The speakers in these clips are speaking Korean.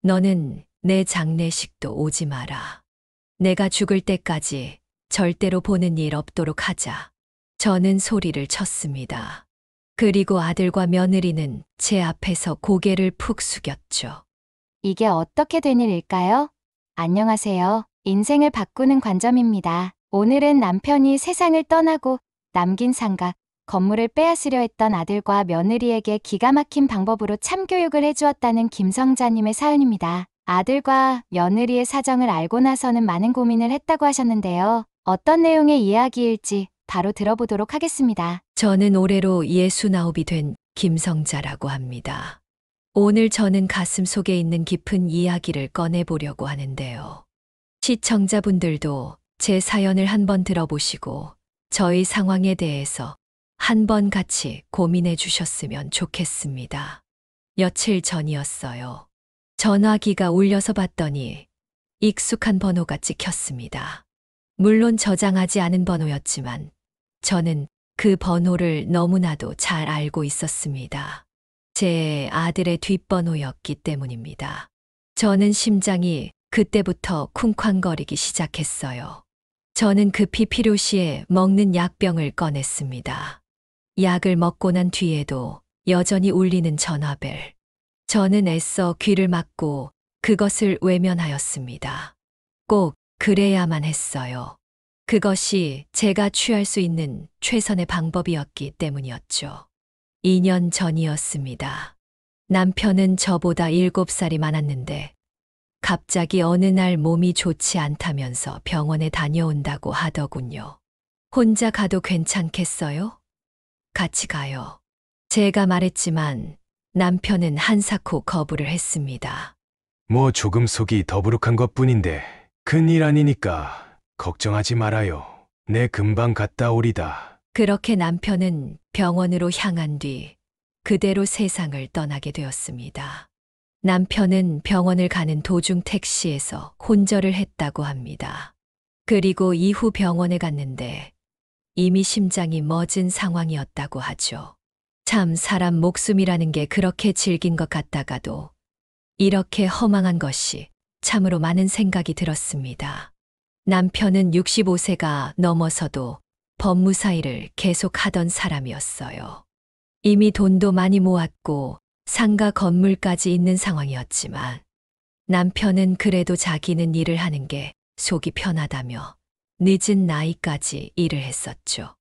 너는 내 장례식도 오지 마라. 내가 죽을 때까지 절대로 보는 일 없도록 하자. 저는 소리를 쳤습니다. 그리고 아들과 며느리는 제 앞에서 고개를 푹 숙였죠. 이게 어떻게 된 일일까요? 안녕하세요. 인생을 바꾸는 관점입니다. 오늘은 남편이 세상을 떠나고 남긴 상가, 건물을 빼앗으려 했던 아들과 며느리에게 기가 막힌 방법으로 참교육을 해주었다는 김성자님의 사연입니다. 아들과 며느리의 사정을 알고 나서는 많은 고민을 했다고 하셨는데요. 어떤 내용의 이야기일지 바로 들어보도록 하겠습니다. 저는 올해로 69이 된 김성자라고 합니다. 오늘 저는 가슴 속에 있는 깊은 이야기를 꺼내보려고 하는데요. 시청자분들도 제 사연을 한번 들어보시고 저희 상황에 대해서 한번 같이 고민해 주셨으면 좋겠습니다. 며칠 전이었어요. 전화기가 울려서 봤더니 익숙한 번호가 찍혔습니다. 물론 저장하지 않은 번호였지만 저는 그 번호를 너무나도 잘 알고 있었습니다. 제 아들의 뒷번호였기 때문입니다. 저는 심장이 그때부터 쿵쾅거리기 시작했어요. 저는 급히 필요시에 먹는 약병을 꺼냈습니다. 약을 먹고 난 뒤에도 여전히 울리는 전화벨. 저는 애써 귀를 막고 그것을 외면하였습니다. 꼭 그래야만 했어요. 그것이 제가 취할 수 있는 최선의 방법이었기 때문이었죠. 2년 전이었습니다. 남편은 저보다 7살이 많았는데 갑자기 어느 날 몸이 좋지 않다면서 병원에 다녀온다고 하더군요. 혼자 가도 괜찮겠어요? 같이 가요. 제가 말했지만 남편은 한사코 거부를 했습니다. 뭐 조금 속이 더부룩한 것뿐인데 큰일 아니니까 걱정하지 말아요. 내 금방 갔다 오리다. 그렇게 남편은 병원으로 향한 뒤 그대로 세상을 떠나게 되었습니다. 남편은 병원을 가는 도중 택시에서 혼절을 했다고 합니다. 그리고 이후 병원에 갔는데 이미 심장이 멎은 상황이었다고 하죠. 참 사람 목숨이라는 게 그렇게 질긴 것 같다가도 이렇게 허망한 것이 참으로 많은 생각이 들었습니다. 남편은 65세가 넘어서도 법무사 일을 계속 하던 사람이었어요. 이미 돈도 많이 모았고 상가 건물까지 있는 상황이었지만 남편은 그래도 자기는 일을 하는 게 속이 편하다며 늦은 나이까지 일을 했었죠.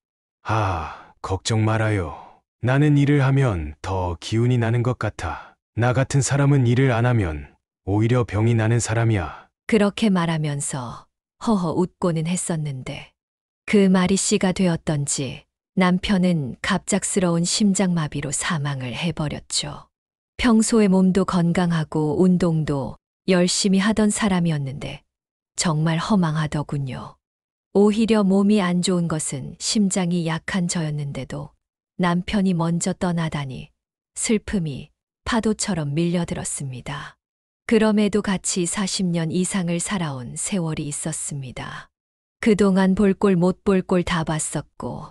걱정 말아요. 나는 일을 하면 더 기운이 나는 것 같아. 나 같은 사람은 일을 안 하면 오히려 병이 나는 사람이야. 그렇게 말하면서 허허 웃고는 했었는데 그 말이 씨가 되었던지 남편은 갑작스러운 심장마비로 사망을 해버렸죠. 평소에 몸도 건강하고 운동도 열심히 하던 사람이었는데 정말 허망하더군요. 오히려 몸이 안 좋은 것은 심장이 약한 저였는데도 남편이 먼저 떠나다니 슬픔이 파도처럼 밀려들었습니다. 그럼에도 같이 40년 이상을 살아온 세월이 있었습니다. 그동안 볼 꼴 못 볼 꼴 다 봤었고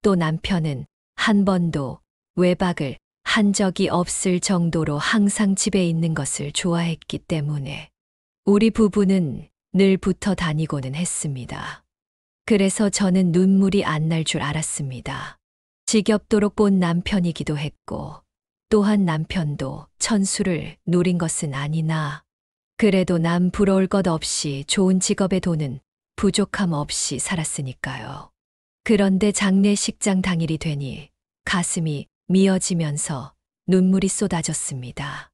또 남편은 한 번도 외박을 한 적이 없을 정도로 항상 집에 있는 것을 좋아했기 때문에 우리 부부는 늘 붙어 다니고는 했습니다. 그래서 저는 눈물이 안 날 줄 알았습니다. 지겹도록 본 남편이기도 했고 또한 남편도 천수를 노린 것은 아니나 그래도 남 부러울 것 없이 좋은 직업에 돈은 부족함 없이 살았으니까요. 그런데 장례식장 당일이 되니 가슴이 미어지면서 눈물이 쏟아졌습니다.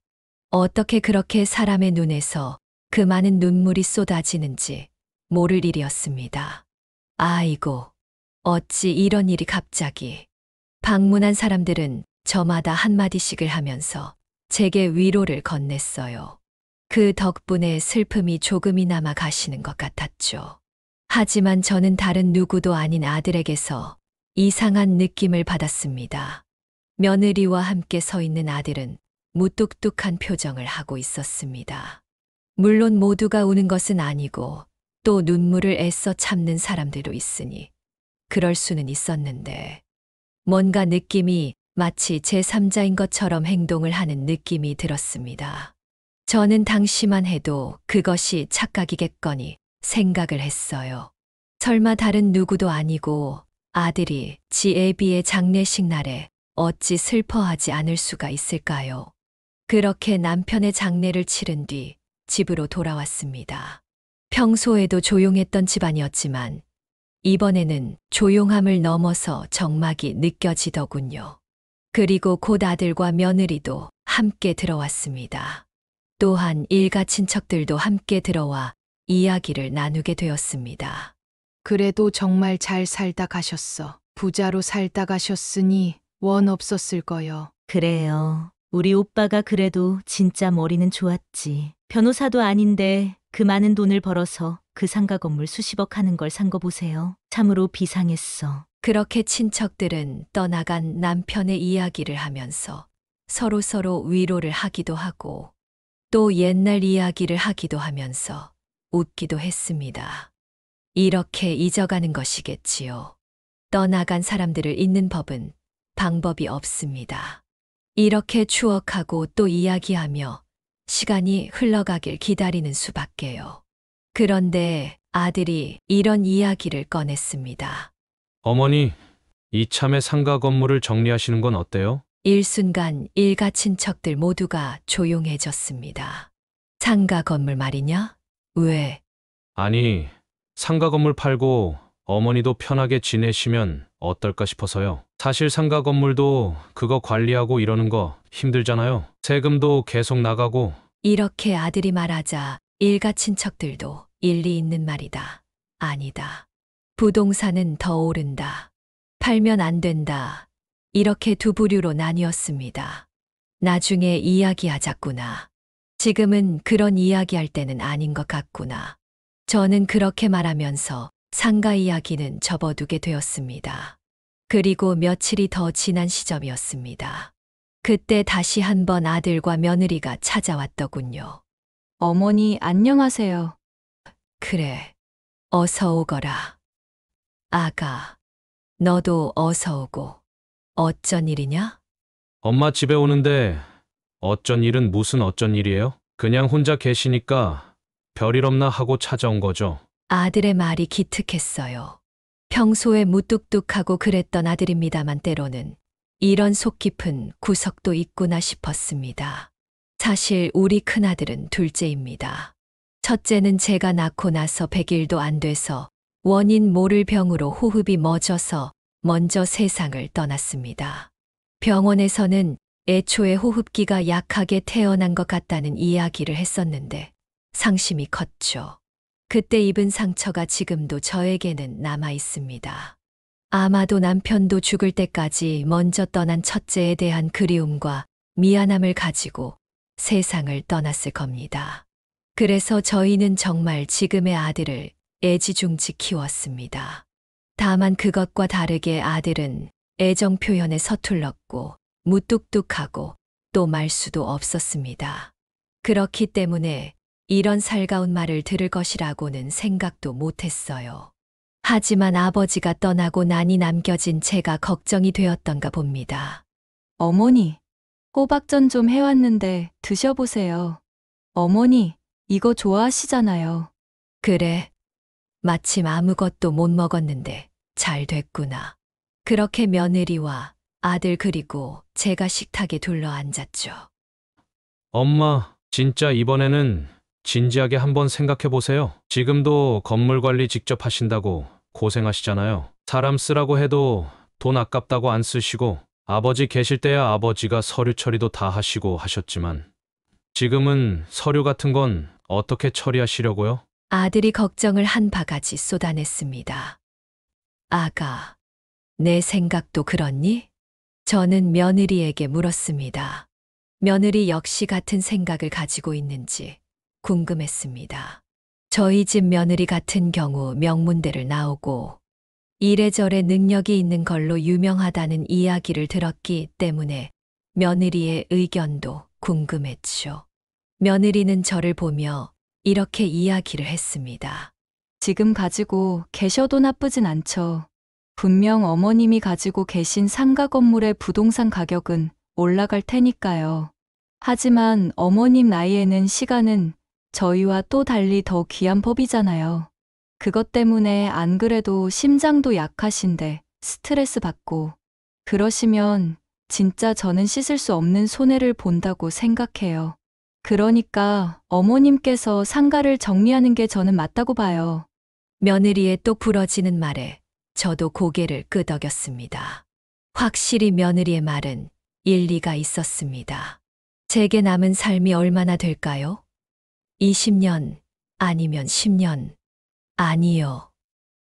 어떻게 그렇게 사람의 눈에서 그 많은 눈물이 쏟아지는지 모를 일이었습니다. 아이고, 어찌 이런 일이 갑자기. 방문한 사람들은 저마다 한마디씩을 하면서 제게 위로를 건넸어요. 그 덕분에 슬픔이 조금이나마 가시는 것 같았죠. 하지만 저는 다른 누구도 아닌 아들에게서 이상한 느낌을 받았습니다. 며느리와 함께 서 있는 아들은 무뚝뚝한 표정을 하고 있었습니다. 물론 모두가 우는 것은 아니고 또 눈물을 애써 참는 사람들도 있으니 그럴 수는 있었는데 뭔가 느낌이 마치 제3자인 것처럼 행동을 하는 느낌이 들었습니다. 저는 당시만 해도 그것이 착각이겠거니 생각을 했어요. 설마 다른 누구도 아니고 아들이 지 애비의 장례식 날에 어찌 슬퍼하지 않을 수가 있을까요? 그렇게 남편의 장례를 치른 뒤 집으로 돌아왔습니다. 평소에도 조용했던 집안이었지만 이번에는 조용함을 넘어서 적막이 느껴지더군요. 그리고 곧 아들과 며느리도 함께 들어왔습니다. 또한 일가 친척들도 함께 들어와 이야기를 나누게 되었습니다. 그래도 정말 잘 살다 가셨어. 부자로 살다 가셨으니 원 없었을 거요. 그래요. 우리 오빠가 그래도 진짜 머리는 좋았지. 변호사도 아닌데 그 많은 돈을 벌어서 그 상가 건물 수십억 하는 걸 산 거 보세요. 참으로 비상했어. 그렇게 친척들은 떠나간 남편의 이야기를 하면서 서로서로 위로를 하기도 하고 또 옛날 이야기를 하기도 하면서 웃기도 했습니다. 이렇게 잊어가는 것이겠지요. 떠나간 사람들을 잊는 법은 방법이 없습니다. 이렇게 추억하고 또 이야기하며 시간이 흘러가길 기다리는 수밖에요. 그런데 아들이 이런 이야기를 꺼냈습니다. 어머니, 이참에 상가 건물을 정리하시는 건 어때요? 일순간 일가 친척들 모두가 조용해졌습니다. 상가 건물 말이냐? 왜? 아니, 상가 건물 팔고 어머니도 편하게 지내시면 어떨까 싶어서요. 사실 상가 건물도 그거 관리하고 이러는 거 힘들잖아요. 세금도 계속 나가고. 이렇게 아들이 말하자 일가 친척들도 일리 있는 말이다. 아니다. 부동산은 더 오른다. 팔면 안 된다. 이렇게 두 부류로 나뉘었습니다. 나중에 이야기하자꾸나. 지금은 그런 이야기할 때는 아닌 것 같구나. 저는 그렇게 말하면서 상가 이야기는 접어두게 되었습니다. 그리고 며칠이 더 지난 시점이었습니다. 그때 다시 한번 아들과 며느리가 찾아왔더군요. 어머니 안녕하세요. 그래, 어서 오거라. 아가, 너도 어서 오고. 어쩐 일이냐? 엄마 집에 오는데 어쩐 일은 무슨 어쩐 일이에요? 그냥 혼자 계시니까 별일 없나 하고 찾아온 거죠. 아들의 말이 기특했어요. 평소에 무뚝뚝하고 그랬던 아들입니다만 때로는 이런 속 깊은 구석도 있구나 싶었습니다. 사실 우리 큰아들은 둘째입니다. 첫째는 제가 낳고 나서 100일도 안 돼서 원인 모를 병으로 호흡이 멎어서 먼저 세상을 떠났습니다. 병원에서는 애초에 호흡기가 약하게 태어난 것 같다는 이야기를 했었는데 상심이 컸죠. 그때 입은 상처가 지금도 저에게는 남아 있습니다. 아마도 남편도 죽을 때까지 먼저 떠난 첫째에 대한 그리움과 미안함을 가지고 세상을 떠났을 겁니다. 그래서 저희는 정말 지금의 아들을 애지중지 키웠습니다. 다만 그것과 다르게 아들은 애정 표현에 서툴렀고 무뚝뚝하고 또 말수도 없었습니다. 그렇기 때문에 이런 살가운 말을 들을 것이라고는 생각도 못했어요. 하지만 아버지가 떠나고 나니 남겨진 제가 걱정이 되었던가 봅니다. 어머니, 호박전 좀 해왔는데 드셔보세요. 어머니, 이거 좋아하시잖아요. 그래, 마침 아무것도 못 먹었는데 잘 됐구나. 그렇게 며느리와 아들 그리고 제가 식탁에 둘러앉았죠. 엄마, 진짜 이번에는 진지하게 한번 생각해 보세요. 지금도 건물 관리 직접 하신다고 고생하시잖아요. 사람 쓰라고 해도 돈 아깝다고 안 쓰시고 아버지 계실 때야 아버지가 서류 처리도 다 하시고 하셨지만 지금은 서류 같은 건 어떻게 처리하시려고요? 아들이 걱정을 한 바가지 쏟아냈습니다. 아가, 내 생각도 그렇니? 저는 며느리에게 물었습니다. 며느리 역시 같은 생각을 가지고 있는지 궁금했습니다. 저희 집 며느리 같은 경우 명문대를 나오고 이래저래 능력이 있는 걸로 유명하다는 이야기를 들었기 때문에 며느리의 의견도 궁금했죠. 며느리는 저를 보며 이렇게 이야기를 했습니다. 지금 가지고 계셔도 나쁘진 않죠. 분명 어머님이 가지고 계신 상가 건물의 부동산 가격은 올라갈 테니까요. 하지만 어머님 나이에는 시간은 저희와 또 달리 더 귀한 법이잖아요. 그것 때문에 안 그래도 심장도 약하신데 스트레스 받고 그러시면 진짜 저는 씻을 수 없는 손해를 본다고 생각해요. 그러니까 어머님께서 상가를 정리하는 게 저는 맞다고 봐요. 며느리의 똑 부러지는 말에 저도 고개를 끄덕였습니다. 확실히 며느리의 말은 일리가 있었습니다. 제게 남은 삶이 얼마나 될까요? 20년 아니면 10년. 아니요.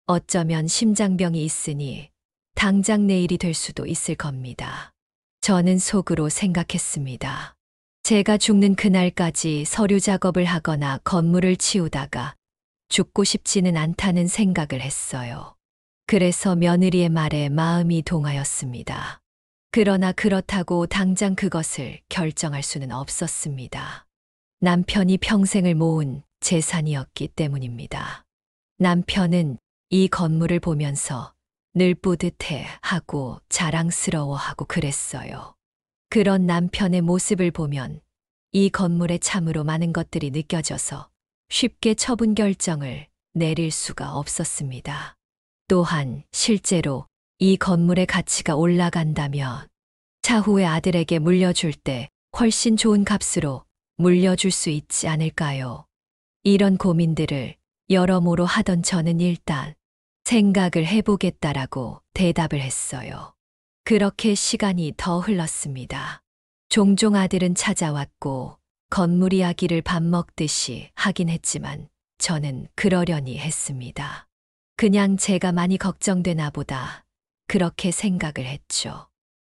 어쩌면 심장병이 있으니 당장 내일이 될 수도 있을 겁니다. 저는 속으로 생각했습니다. 제가 죽는 그날까지 서류 작업을 하거나 건물을 치우다가 죽고 싶지는 않다는 생각을 했어요. 그래서 며느리의 말에 마음이 동하였습니다. 그러나 그렇다고 당장 그것을 결정할 수는 없었습니다. 남편이 평생을 모은 재산이었기 때문입니다. 남편은 이 건물을 보면서 늘 뿌듯해 하고 자랑스러워 하고 그랬어요. 그런 남편의 모습을 보면 이 건물에 참으로 많은 것들이 느껴져서 쉽게 처분 결정을 내릴 수가 없었습니다. 또한 실제로 이 건물의 가치가 올라간다면 차후에 아들에게 물려줄 때 훨씬 좋은 값으로 물려줄 수 있지 않을까요? 이런 고민들을 여러모로 하던 저는 일단 생각을 해보겠다라고 대답을 했어요. 그렇게 시간이 더 흘렀습니다. 종종 아들은 찾아왔고 건물 이야기를 밥 먹듯이 하긴 했지만 저는 그러려니 했습니다. 그냥 제가 많이 걱정되나 보다 그렇게 생각을 했죠.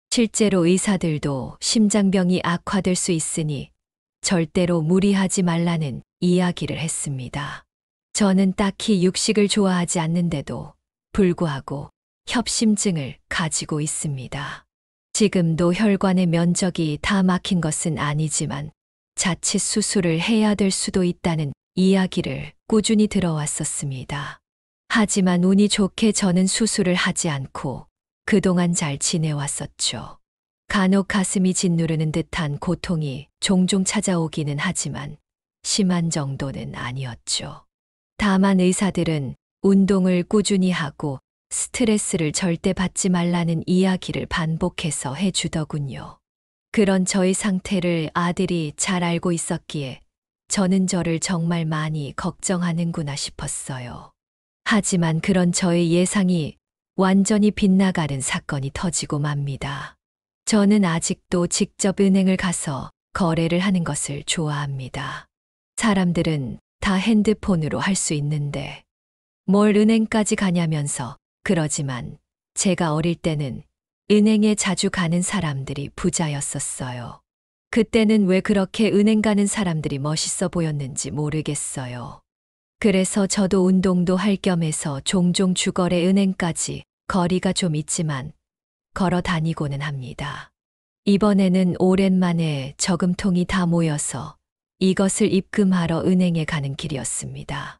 실제로 의사들도 심장병이 악화될 수 있으니 절대로 무리하지 말라는 이야기를 했습니다. 저는 딱히 육식을 좋아하지 않는데도 불구하고 협심증을 가지고 있습니다. 지금도 혈관의 면적이 다 막힌 것은 아니지만 자칫 수술을 해야 될 수도 있다는 이야기를 꾸준히 들어왔었습니다. 하지만 운이 좋게 저는 수술을 하지 않고 그동안 잘 지내왔었죠. 간혹 가슴이 짓누르는 듯한 고통이 종종 찾아오기는 하지만 심한 정도는 아니었죠. 다만 의사들은 운동을 꾸준히 하고 스트레스를 절대 받지 말라는 이야기를 반복해서 해주더군요. 그런 저의 상태를 아들이 잘 알고 있었기에 저는 저를 정말 많이 걱정하는구나 싶었어요. 하지만 그런 저의 예상이 완전히 빗나가는 사건이 터지고 맙니다. 저는 아직도 직접 은행을 가서 거래를 하는 것을 좋아합니다. 사람들은 다 핸드폰으로 할 수 있는데 뭘 은행까지 가냐면서 그러지만 제가 어릴 때는 은행에 자주 가는 사람들이 부자였었어요. 그때는 왜 그렇게 은행 가는 사람들이 멋있어 보였는지 모르겠어요. 그래서 저도 운동도 할 겸해서 종종 주거래 은행까지 거리가 좀 있지만 걸어 다니고는 합니다. 이번에는 오랜만에 저금통이 다 모여서 이것을 입금하러 은행에 가는 길이었습니다.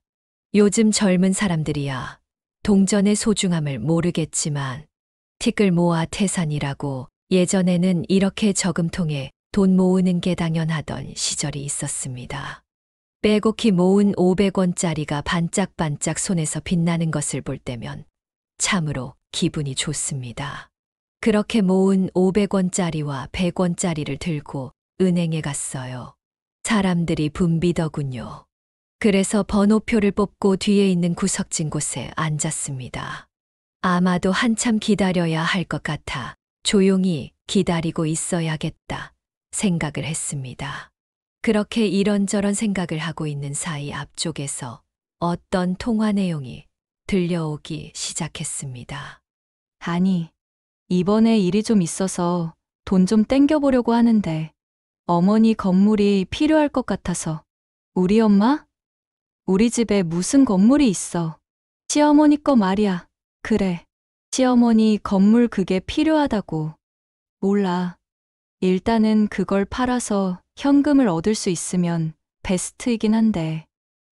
요즘 젊은 사람들이야 동전의 소중함을 모르겠지만 틱을 모아 태산이라고 예전에는 이렇게 저금통에 돈 모으는 게 당연하던 시절이 있었습니다. 빼곡히 모은 500원짜리가 반짝반짝 손에서 빛나는 것을 볼 때면 참으로 기분이 좋습니다. 그렇게 모은 500원짜리와 100원짜리를 들고 은행에 갔어요. 사람들이 붐비더군요. 그래서 번호표를 뽑고 뒤에 있는 구석진 곳에 앉았습니다. 아마도 한참 기다려야 할 것 같아 조용히 기다리고 있어야겠다 생각을 했습니다. 그렇게 이런저런 생각을 하고 있는 사이 앞쪽에서 어떤 통화 내용이 들려오기 시작했습니다. 아니, 이번에 일이 좀 있어서 돈 좀 땡겨보려고 하는데 어머니 건물이 필요할 것 같아서. 우리 엄마? 우리 집에 무슨 건물이 있어. 시어머니 거 말이야. 그래. 시어머니 건물 그게 필요하다고. 몰라. 일단은 그걸 팔아서 현금을 얻을 수 있으면 베스트이긴 한데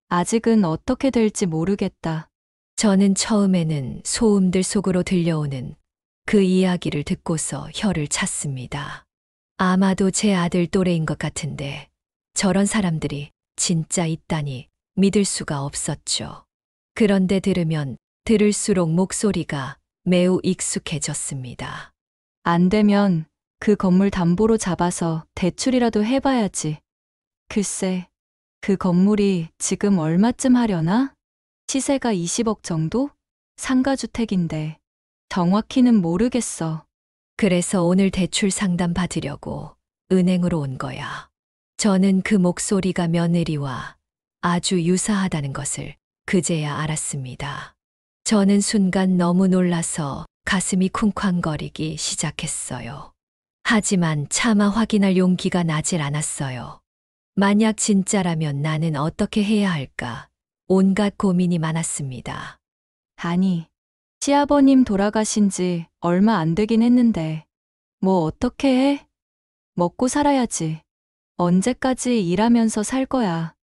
아직은 어떻게 될지 모르겠다. 저는 처음에는 소음들 속으로 들려오는 그 이야기를 듣고서 혀를 찼습니다. 아마도 제 아들 또래인 것 같은데 저런 사람들이 진짜 있다니 믿을 수가 없었죠. 그런데 들으면 들을수록 목소리가 매우 익숙해졌습니다. 안 되면 그 건물 담보로 잡아서 대출이라도 해봐야지. 글쎄, 그 건물이 지금 얼마쯤 하려나? 시세가 20억 정도? 상가주택인데. 정확히는 모르겠어. 그래서 오늘 대출 상담 받으려고 은행으로 온 거야. 저는 그 목소리가 며느리와 아주 유사하다는 것을 그제야 알았습니다. 저는 순간 너무 놀라서 가슴이 쿵쾅거리기 시작했어요. 하지만 차마 확인할 용기가 나질 않았어요. 만약 진짜라면 나는 어떻게 해야 할까? 온갖 고민이 많았습니다. 아니, 시아버님 돌아가신 지 얼마 안 되긴 했는데, 뭐 어떻게 해? 먹고 살아야지. 언제까지 일하면서 살 거야.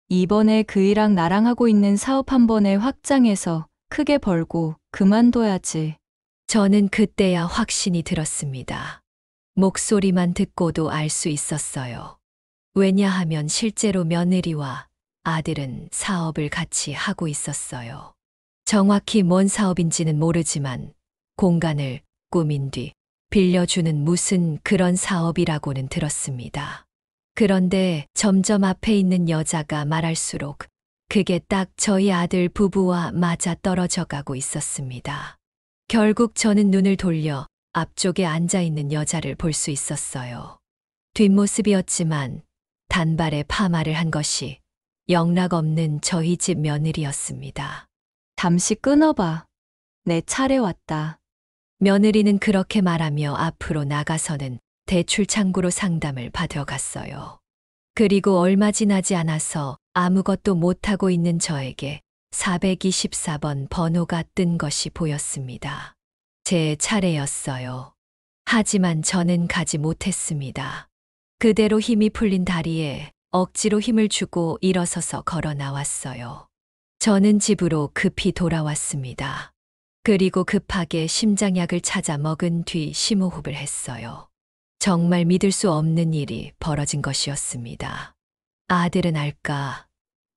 이번에 그이랑 나랑 하고 있는 사업 한 번에 확장해서 크게 벌고 그만둬야지. 저는 그때야 확신이 들었습니다. 목소리만 듣고도 알 수 있었어요. 왜냐하면 실제로 며느리와 아들은 사업을 같이 하고 있었어요. 정확히 뭔 사업인지는 모르지만 공간을 꾸민 뒤 빌려주는 무슨 그런 사업이라고는 들었습니다. 그런데 점점 앞에 있는 여자가 말할수록 그게 딱 저희 아들 부부와 맞아 떨어져 가고 있었습니다. 결국 저는 눈을 돌려 앞쪽에 앉아 있는 여자를 볼 수 있었어요. 뒷모습이었지만 단발에 파마를 한 것이 영락없는 저희 집 며느리였습니다. 잠시 끊어봐. 내 차례 왔다. 며느리는 그렇게 말하며 앞으로 나가서는 대출 창구로 상담을 받아갔어요. 그리고 얼마 지나지 않아서 아무것도 못하고 있는 저에게 424번 번호가 뜬 것이 보였습니다. 제 차례였어요. 하지만 저는 가지 못했습니다. 그대로 힘이 풀린 다리에 억지로 힘을 주고 일어서서 걸어 나왔어요. 저는 집으로 급히 돌아왔습니다. 그리고 급하게 심장약을 찾아 먹은 뒤 심호흡을 했어요. 정말 믿을 수 없는 일이 벌어진 것이었습니다. 아들은 알까?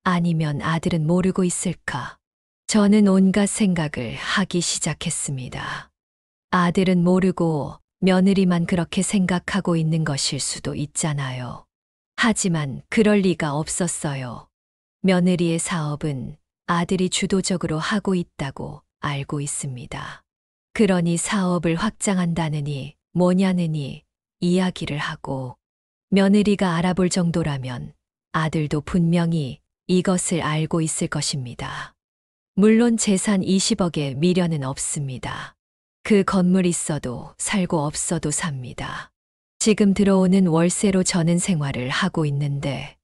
아니면 아들은 모르고 있을까? 저는 온갖 생각을 하기 시작했습니다. 아들은 모르고 며느리만 그렇게 생각하고 있는 것일 수도 있잖아요. 하지만 그럴 리가 없었어요. 며느리의 사업은 아들이 주도적으로 하고 있다고 알고 있습니다. 그러니 사업을 확장한다느니 뭐냐느니 이야기를 하고 며느리가 알아볼 정도라면 아들도 분명히 이것을 알고 있을 것입니다. 물론 재산 20억에 미련은 없습니다. 그 건물 있어도 살고 없어도 삽니다. 지금 들어오는 월세로 저는 생활을 하고 있는데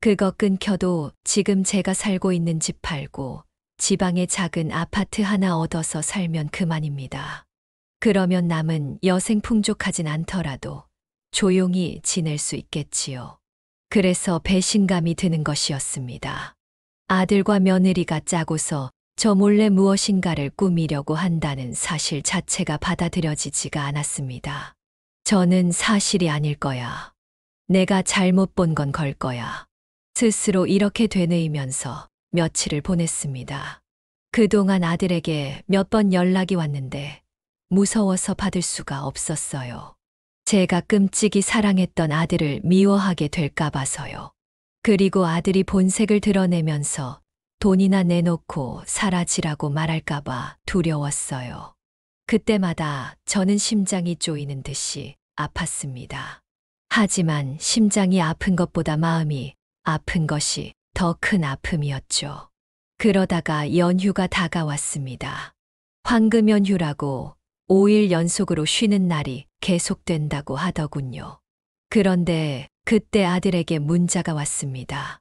그거 끊겨도 지금 제가 살고 있는 집 팔고 지방에 작은 아파트 하나 얻어서 살면 그만입니다. 그러면 남은 여생 풍족하진 않더라도 조용히 지낼 수 있겠지요. 그래서 배신감이 드는 것이었습니다. 아들과 며느리가 짜고서 저 몰래 무엇인가를 꾸미려고 한다는 사실 자체가 받아들여지지가 않았습니다. 저는 사실이 아닐 거야. 내가 잘못 본 건 걸 거야. 스스로 이렇게 되뇌이면서 며칠을 보냈습니다. 그동안 아들에게 몇 번 연락이 왔는데 무서워서 받을 수가 없었어요. 제가 끔찍이 사랑했던 아들을 미워하게 될까 봐서요. 그리고 아들이 본색을 드러내면서 돈이나 내놓고 사라지라고 말할까 봐 두려웠어요. 그때마다 저는 심장이 쪼이는 듯이 아팠습니다. 하지만 심장이 아픈 것보다 마음이 아픈 것이 더 큰 아픔이었죠. 그러다가 연휴가 다가왔습니다. 황금 연휴라고 5일 연속으로 쉬는 날이 계속된다고 하더군요. 그런데 그때 아들에게 문자가 왔습니다.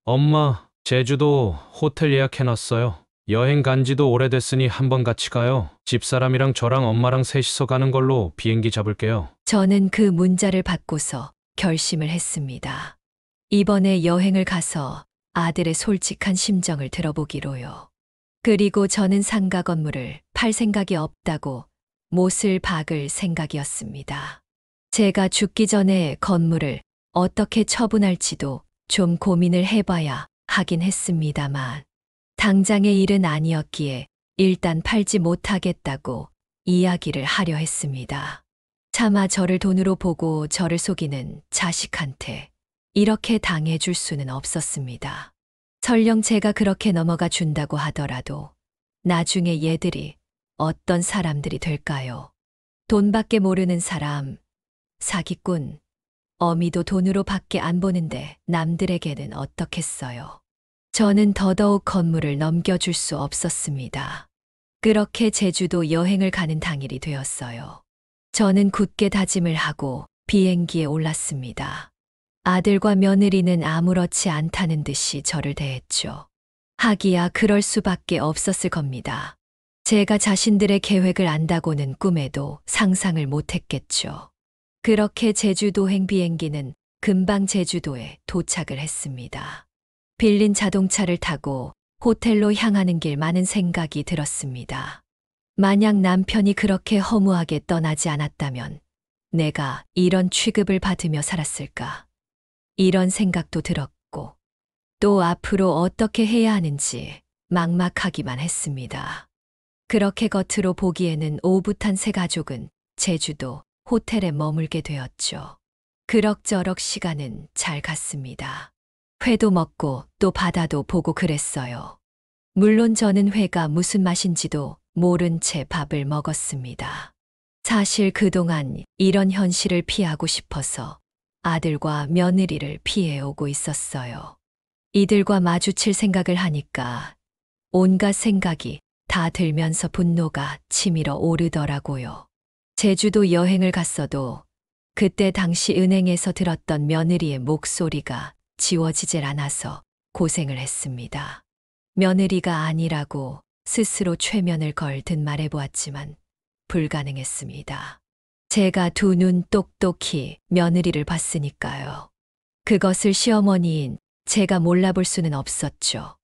엄마, 제주도 호텔 예약해놨어요. 여행 간 지도 오래됐으니 한번 같이 가요. 집사람이랑 저랑 엄마랑 셋이서 가는 걸로 비행기 잡을게요. 저는 그 문자를 받고서 결심을 했습니다. 이번에 여행을 가서 아들의 솔직한 심정을 들어보기로요. 그리고 저는 상가 건물을 팔 생각이 없다고 못을 박을 생각이었습니다. 제가 죽기 전에 건물을 어떻게 처분할지도 좀 고민을 해봐야 하긴 했습니다만, 당장의 일은 아니었기에 일단 팔지 못하겠다고 이야기를 하려 했습니다. 차마 저를 돈으로 보고 저를 속이는 자식한테 이렇게 당해줄 수는 없었습니다. 설령 제가 그렇게 넘어가 준다고 하더라도 나중에 얘들이 어떤 사람들이 될까요? 돈밖에 모르는 사람, 사기꾼, 어미도 돈으로 밖에 안 보는데 남들에게는 어떻겠어요? 저는 더더욱 건물을 넘겨줄 수 없었습니다. 그렇게 제주도 여행을 가는 당일이 되었어요. 저는 굳게 다짐을 하고 비행기에 올랐습니다. 아들과 며느리는 아무렇지 않다는 듯이 저를 대했죠. 하기야 그럴 수밖에 없었을 겁니다. 제가 자신들의 계획을 안다고는 꿈에도 상상을 못했겠죠. 그렇게 제주도행 비행기는 금방 제주도에 도착을 했습니다. 빌린 자동차를 타고 호텔로 향하는 길 많은 생각이 들었습니다. 만약 남편이 그렇게 허무하게 떠나지 않았다면 내가 이런 취급을 받으며 살았을까? 이런 생각도 들었고, 또 앞으로 어떻게 해야 하는지 막막하기만 했습니다. 그렇게 겉으로 보기에는 오붓한 세 가족은 제주도 호텔에 머물게 되었죠. 그럭저럭 시간은 잘 갔습니다. 회도 먹고 또 바다도 보고 그랬어요. 물론 저는 회가 무슨 맛인지도 모른 채 밥을 먹었습니다. 사실 그동안 이런 현실을 피하고 싶어서 아들과 며느리를 피해오고 있었어요. 이들과 마주칠 생각을 하니까 온갖 생각이 다 들면서 분노가 치밀어 오르더라고요. 제주도 여행을 갔어도 그때 당시 은행에서 들었던 며느리의 목소리가 지워지질 않아서 고생을 했습니다. 며느리가 아니라고 스스로 최면을 걸듯 말해보았지만 불가능했습니다. 제가 두 눈 똑똑히 며느리를 봤으니까요. 그것을 시어머니인 제가 몰라볼 수는 없었죠.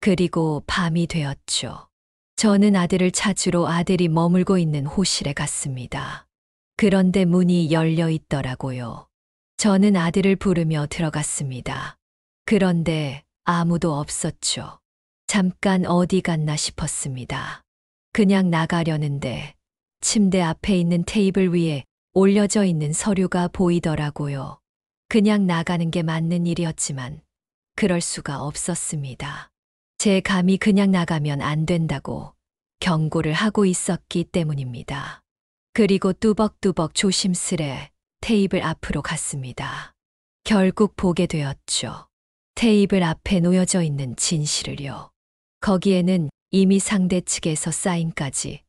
그리고 밤이 되었죠. 저는 아들을 찾으러 아들이 머물고 있는 호실에 갔습니다. 그런데 문이 열려 있더라고요. 저는 아들을 부르며 들어갔습니다. 그런데 아무도 없었죠. 잠깐 어디 갔나 싶었습니다. 그냥 나가려는데 침대 앞에 있는 테이블 위에 올려져 있는 서류가 보이더라고요. 그냥 나가는 게 맞는 일이었지만 그럴 수가 없었습니다. 제 감이 그냥 나가면 안 된다고 경고를 하고 있었기 때문입니다. 그리고 뚜벅뚜벅 조심스레 테이블 앞으로 갔습니다. 결국 보게 되었죠. 테이블 앞에 놓여져 있는 진실을요. 거기에는 이미 상대 측에서 사인까지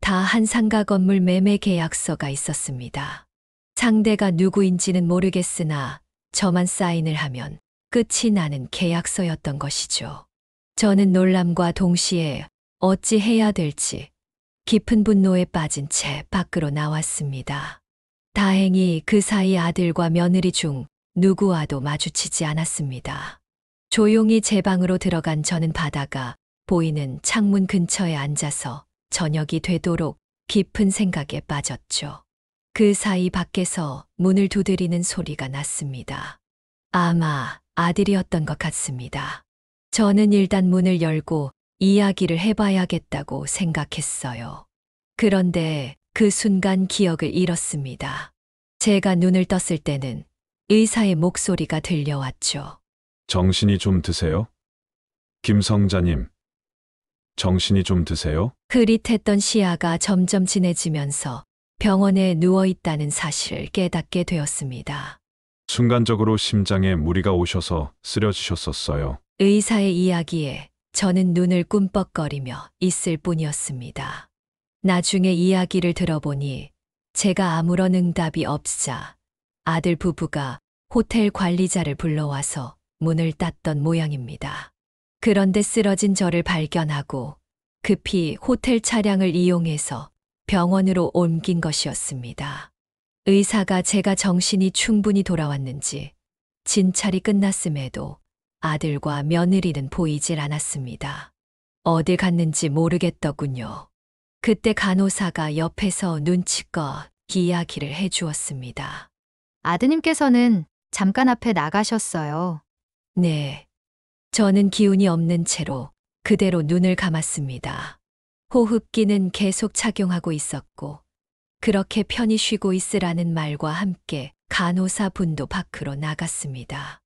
다 한 상가 건물 매매 계약서가 있었습니다. 상대가 누구인지는 모르겠으나 저만 사인을 하면 끝이 나는 계약서였던 것이죠. 저는 놀람과 동시에 어찌 해야 될지 깊은 분노에 빠진 채 밖으로 나왔습니다. 다행히 그 사이 아들과 며느리 중 누구와도 마주치지 않았습니다. 조용히 제 방으로 들어간 저는 바다가 보이는 창문 근처에 앉아서 저녁이 되도록 깊은 생각에 빠졌죠. 그 사이 밖에서 문을 두드리는 소리가 났습니다. 아마 아들이었던 것 같습니다. 저는 일단 문을 열고 이야기를 해봐야겠다고 생각했어요. 그런데 그 순간 기억을 잃었습니다. 제가 눈을 떴을 때는 의사의 목소리가 들려왔죠. 정신이 좀 드세요? 김성자님, 정신이 좀 드세요? 흐릿했던 시야가 점점 진해지면서 병원에 누워있다는 사실을 깨닫게 되었습니다. 순간적으로 심장에 무리가 오셔서 쓰러지셨었어요. 의사의 이야기에 저는 눈을 꿈뻑거리며 있을 뿐이었습니다. 나중에 이야기를 들어보니 제가 아무런 응답이 없자 아들 부부가 호텔 관리자를 불러와서 문을 땄던 모양입니다. 그런데 쓰러진 저를 발견하고 급히 호텔 차량을 이용해서 병원으로 옮긴 것이었습니다. 의사가 제가 정신이 충분히 돌아왔는지 진찰이 끝났음에도 아들과 며느리는 보이질 않았습니다. 어딜 갔는지 모르겠더군요. 그때 간호사가 옆에서 눈치껏 이야기를 해주었습니다. 아드님께서는 잠깐 앞에 나가셨어요. 네. 저는 기운이 없는 채로 그대로 눈을 감았습니다. 호흡기는 계속 착용하고 있었고, 그렇게 편히 쉬고 있으라는 말과 함께 간호사 분도 밖으로 나갔습니다.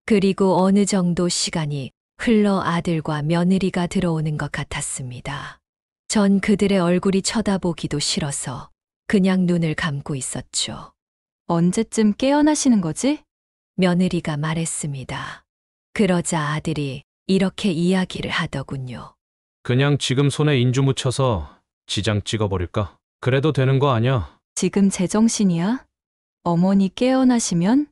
그리고 어느 정도 시간이 흘러 아들과 며느리가 들어오는 것 같았습니다. 전 그들의 얼굴이 쳐다보기도 싫어서 그냥 눈을 감고 있었죠. 언제쯤 깨어나시는 거지? 며느리가 말했습니다. 그러자 아들이 이렇게 이야기를 하더군요. 그냥 지금 손에 인주 묻혀서 지장 찍어버릴까? 그래도 되는 거 아니야? 지금 제정신이야? 어머니 깨어나시면?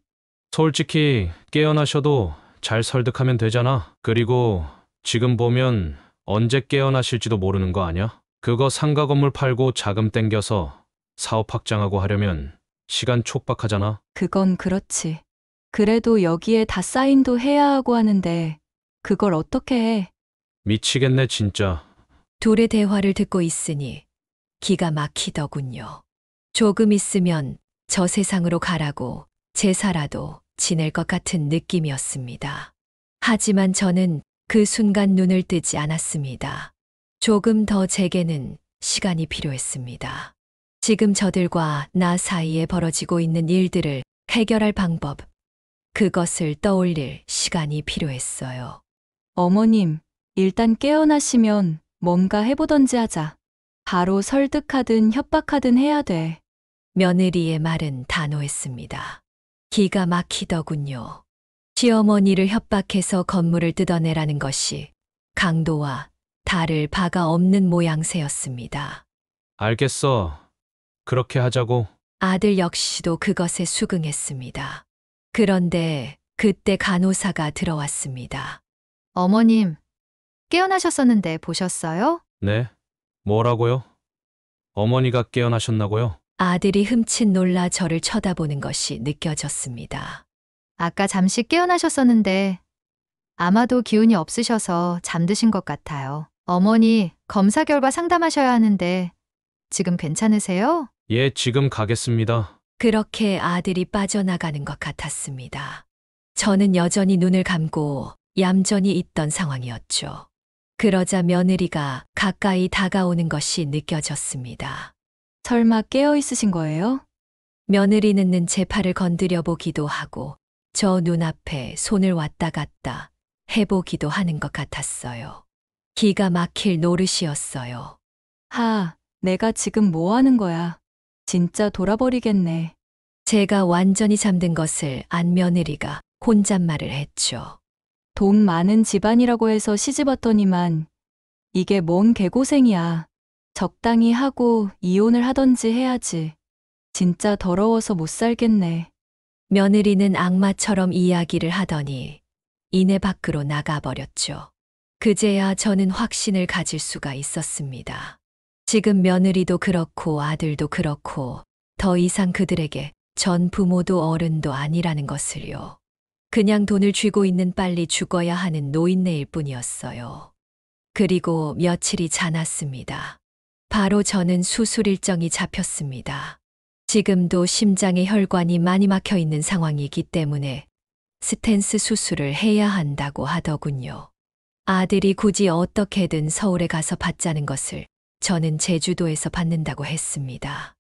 솔직히 깨어나셔도 잘 설득하면 되잖아. 그리고 지금 보면 언제 깨어나실지도 모르는 거 아니야? 그거 상가 건물 팔고 자금 땡겨서 사업 확장하고 하려면 시간 촉박하잖아. 그건 그렇지. 그래도 여기에 다 사인도 해야 하고 하는데 그걸 어떻게 해? 미치겠네 진짜. 둘의 대화를 듣고 있으니 기가 막히더군요. 조금 있으면 저 세상으로 가라고 제사라도 지낼 것 같은 느낌이었습니다. 하지만 저는 그 순간 눈을 뜨지 않았습니다. 조금 더 제게는 시간이 필요했습니다. 지금 저들과 나 사이에 벌어지고 있는 일들을 해결할 방법, 그것을 떠올릴 시간이 필요했어요. 어머님, 일단 깨어나시면 뭔가 해보던지 하자. 바로 설득하든 협박하든 해야 돼. 며느리의 말은 단호했습니다. 기가 막히더군요. 시어머니를 협박해서 건물을 뜯어내라는 것이 강도와 다를 바가 없는 모양새였습니다. 알겠어. 그렇게 하자고. 아들 역시도 그것에 수긍했습니다. 그런데 그때 간호사가 들어왔습니다. 어머님, 깨어나셨었는데 보셨어요? 네? 뭐라고요? 어머니가 깨어나셨나고요? 아들이 흠칫 놀라 저를 쳐다보는 것이 느껴졌습니다. 아까 잠시 깨어나셨었는데 아마도 기운이 없으셔서 잠드신 것 같아요. 어머니, 검사 결과 상담하셔야 하는데 지금 괜찮으세요? 예, 지금 가겠습니다. 그렇게 아들이 빠져나가는 것 같았습니다. 저는 여전히 눈을 감고 얌전히 있던 상황이었죠. 그러자 며느리가 가까이 다가오는 것이 느껴졌습니다. 설마 깨어 있으신 거예요? 며느리는 제 팔을 건드려 보기도 하고 저 눈앞에 손을 왔다 갔다 해보기도 하는 것 같았어요. 기가 막힐 노릇이었어요. 내가 지금 뭐 하는 거야? 진짜 돌아버리겠네. 제가 완전히 잠든 것을 안 며느리가 혼잣말을 했죠. 돈 많은 집안이라고 해서 시집 왔더니만 이게 뭔 개고생이야. 적당히 하고 이혼을 하던지 해야지. 진짜 더러워서 못 살겠네. 며느리는 악마처럼 이야기를 하더니 이내 밖으로 나가버렸죠. 그제야 저는 확신을 가질 수가 있었습니다. 지금 며느리도 그렇고 아들도 그렇고 더 이상 그들에게 전 부모도 어른도 아니라는 것을요. 그냥 돈을 쥐고 있는 빨리 죽어야 하는 노인네일 뿐이었어요. 그리고 며칠이 지났습니다. 바로 저는 수술 일정이 잡혔습니다. 지금도 심장에 혈관이 많이 막혀 있는 상황이기 때문에 스텐스 수술을 해야 한다고 하더군요. 아들이 굳이 어떻게든 서울에 가서 받자는 것을 저는 제주도에서 받는다고 했습니다.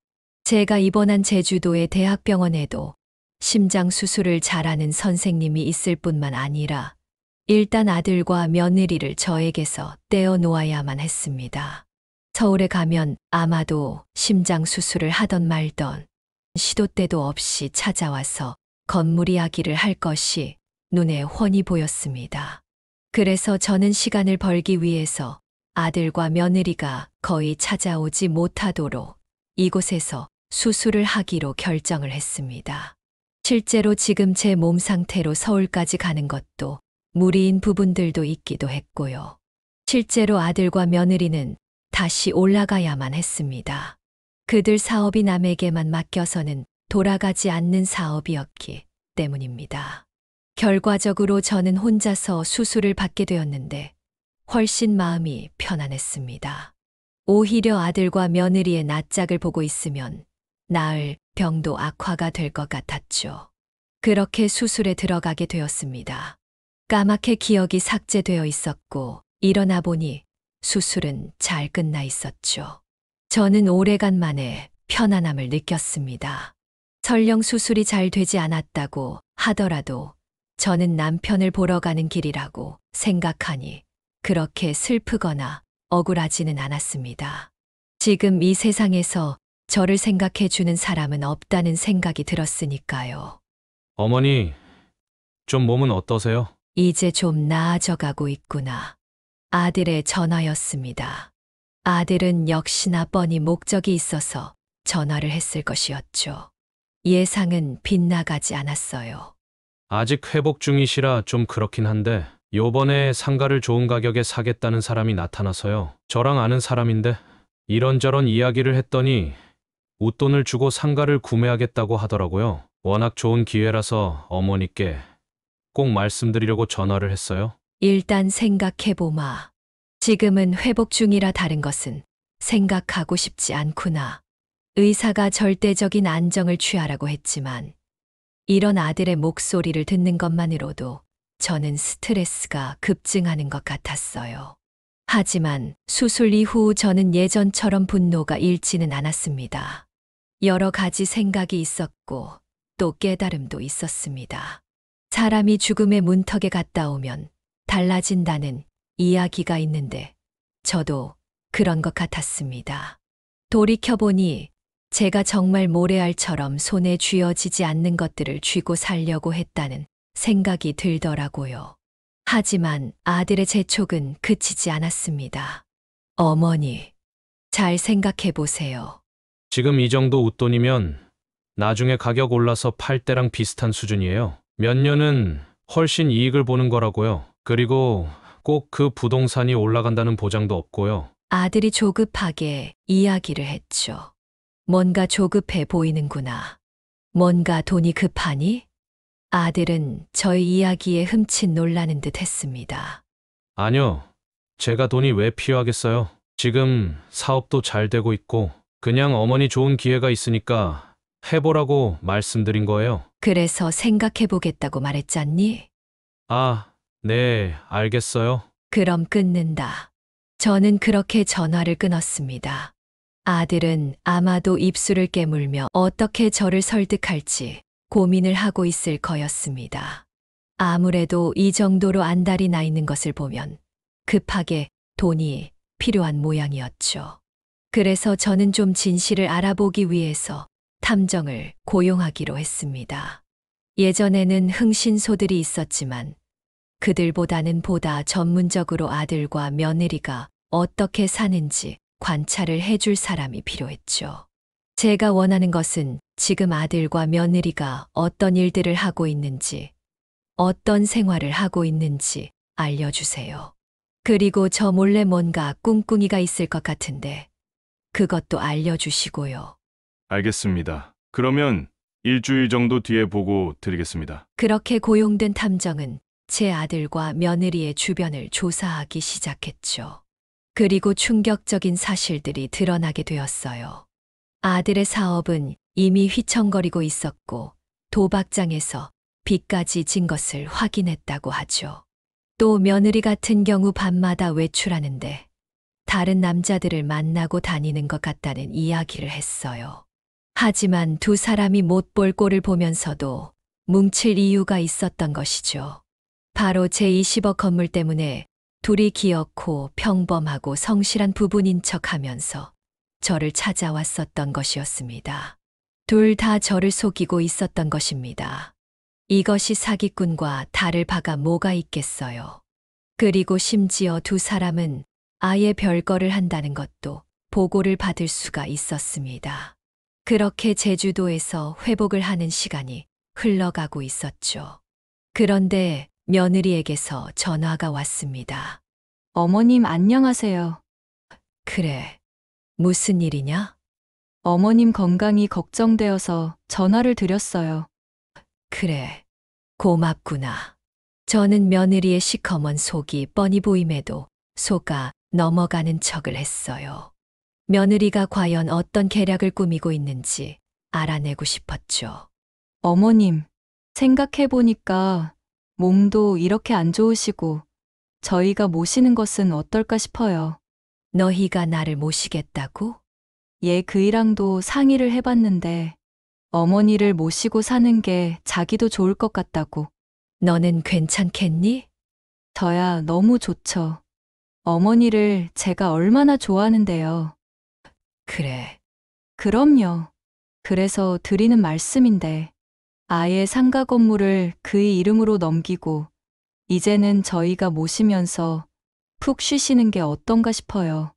제가 입원한 제주도의 대학병원에도 심장 수술을 잘하는 선생님이 있을 뿐만 아니라 일단 아들과 며느리를 저에게서 떼어놓아야만 했습니다. 서울에 가면 아마도 심장 수술을 하던 말던 시도 때도 없이 찾아와서 건물 이야기를 할 것이 눈에 훤히 보였습니다. 그래서 저는 시간을 벌기 위해서 아들과 며느리가 거의 찾아오지 못하도록 이곳에서 수술을 하기로 결정을 했습니다. 실제로 지금 제 몸 상태로 서울까지 가는 것도 무리인 부분들도 있기도 했고요. 실제로 아들과 며느리는 다시 올라가야만 했습니다. 그들 사업이 남에게만 맡겨서는 돌아가지 않는 사업이었기 때문입니다. 결과적으로 저는 혼자서 수술을 받게 되었는데 훨씬 마음이 편안했습니다. 오히려 아들과 며느리의 낯짝을 보고 있으면 나을 병도 악화가 될 것 같았죠. 그렇게 수술에 들어가게 되었습니다. 까맣게 기억이 삭제되어 있었고 일어나 보니 수술은 잘 끝나 있었죠. 저는 오래간만에 편안함을 느꼈습니다. 설령 수술이 잘 되지 않았다고 하더라도 저는 남편을 보러 가는 길이라고 생각하니 그렇게 슬프거나 억울하지는 않았습니다. 지금 이 세상에서 저를 생각해 주는 사람은 없다는 생각이 들었으니까요. 어머니, 좀 몸은 어떠세요? 이제 좀 나아져 가고 있구나. 아들의 전화였습니다. 아들은 역시나 뻔히 목적이 있어서 전화를 했을 것이었죠. 예상은 빗나가지 않았어요. 아직 회복 중이시라 좀 그렇긴 한데 요번에 상가를 좋은 가격에 사겠다는 사람이 나타나서요. 저랑 아는 사람인데 이런저런 이야기를 했더니 웃돈을 주고 상가를 구매하겠다고 하더라고요. 워낙 좋은 기회라서 어머니께 꼭 말씀드리려고 전화를 했어요. 일단 생각해보마. 지금은 회복 중이라 다른 것은 생각하고 싶지 않구나. 의사가 절대적인 안정을 취하라고 했지만 이런 아들의 목소리를 듣는 것만으로도 저는 스트레스가 급증하는 것 같았어요. 하지만 수술 이후 저는 예전처럼 분노가 잃지는 않았습니다. 여러 가지 생각이 있었고 또 깨달음도 있었습니다. 사람이 죽음의 문턱에 갔다 오면 달라진다는 이야기가 있는데 저도 그런 것 같았습니다. 돌이켜보니 제가 정말 모래알처럼 손에 쥐어지지 않는 것들을 쥐고 살려고 했다는 생각이 들더라고요. 하지만 아들의 재촉은 그치지 않았습니다. 어머니, 잘 생각해 보세요. 지금 이 정도 웃돈이면 나중에 가격 올라서 팔 때랑 비슷한 수준이에요. 몇 년은 훨씬 이익을 보는 거라고요. 그리고 꼭 그 부동산이 올라간다는 보장도 없고요. 아들이 조급하게 이야기를 했죠. 뭔가 조급해 보이는구나. 뭔가 돈이 급하니? 아들은 저의 이야기에 흠칫 놀라는 듯 했습니다. 아니요. 제가 돈이 왜 필요하겠어요? 지금 사업도 잘 되고 있고 그냥 어머니 좋은 기회가 있으니까 해보라고 말씀드린 거예요. 그래서 생각해 보겠다고 말했잖니? 아, 네, 알겠어요. 그럼 끊는다. 저는 그렇게 전화를 끊었습니다. 아들은 아마도 입술을 깨물며 어떻게 저를 설득할지 고민을 하고 있을 거였습니다. 아무래도 이 정도로 안달이 나 있는 것을 보면 급하게 돈이 필요한 모양이었죠. 그래서 저는 좀 진실을 알아보기 위해서 탐정을 고용하기로 했습니다. 예전에는 흥신소들이 있었지만 그들보다는 보다 전문적으로 아들과 며느리가 어떻게 사는지 관찰을 해줄 사람이 필요했죠. 제가 원하는 것은 지금 아들과 며느리가 어떤 일들을 하고 있는지, 어떤 생활을 하고 있는지 알려주세요. 그리고 저 몰래 뭔가 꿍꿍이가 있을 것 같은데 그것도 알려주시고요. 알겠습니다. 그러면 일주일 정도 뒤에 보고 드리겠습니다. 그렇게 고용된 탐정은 제 아들과 며느리의 주변을 조사하기 시작했죠. 그리고 충격적인 사실들이 드러나게 되었어요. 아들의 사업은 이미 휘청거리고 있었고 도박장에서 빚까지 진 것을 확인했다고 하죠. 또 며느리 같은 경우 밤마다 외출하는데 다른 남자들을 만나고 다니는 것 같다는 이야기를 했어요. 하지만 두 사람이 못 볼 꼴을 보면서도 뭉칠 이유가 있었던 것이죠. 바로 제20억 건물 때문에 둘이 귀엽고 평범하고 성실한 부부인 척하면서 저를 찾아왔었던 것이었습니다. 둘 다 저를 속이고 있었던 것입니다. 이것이 사기꾼과 다를 바가 뭐가 있겠어요. 그리고 심지어 두 사람은 아예 별거를 한다는 것도 보고를 받을 수가 있었습니다. 그렇게 제주도에서 회복을 하는 시간이 흘러가고 있었죠. 그런데 며느리에게서 전화가 왔습니다. 어머님 안녕하세요. 그래, 무슨 일이냐? 어머님 건강이 걱정되어서 전화를 드렸어요. 그래, 고맙구나. 저는 며느리의 시커먼 속이 뻔히 보임에도 속아 넘어가는 척을 했어요. 며느리가 과연 어떤 계략을 꾸미고 있는지 알아내고 싶었죠. 어머님, 생각해보니까 몸도 이렇게 안 좋으시고 저희가 모시는 것은 어떨까 싶어요. 너희가 나를 모시겠다고? 얘 그이랑도 상의를 해봤는데 어머니를 모시고 사는 게 자기도 좋을 것 같다고. 너는 괜찮겠니? 저야 너무 좋죠. 어머니를 제가 얼마나 좋아하는데요. 그래. 그럼요. 그래서 드리는 말씀인데 아예 상가 건물을 그의 이름으로 넘기고 이제는 저희가 모시면서 푹 쉬시는 게 어떤가 싶어요.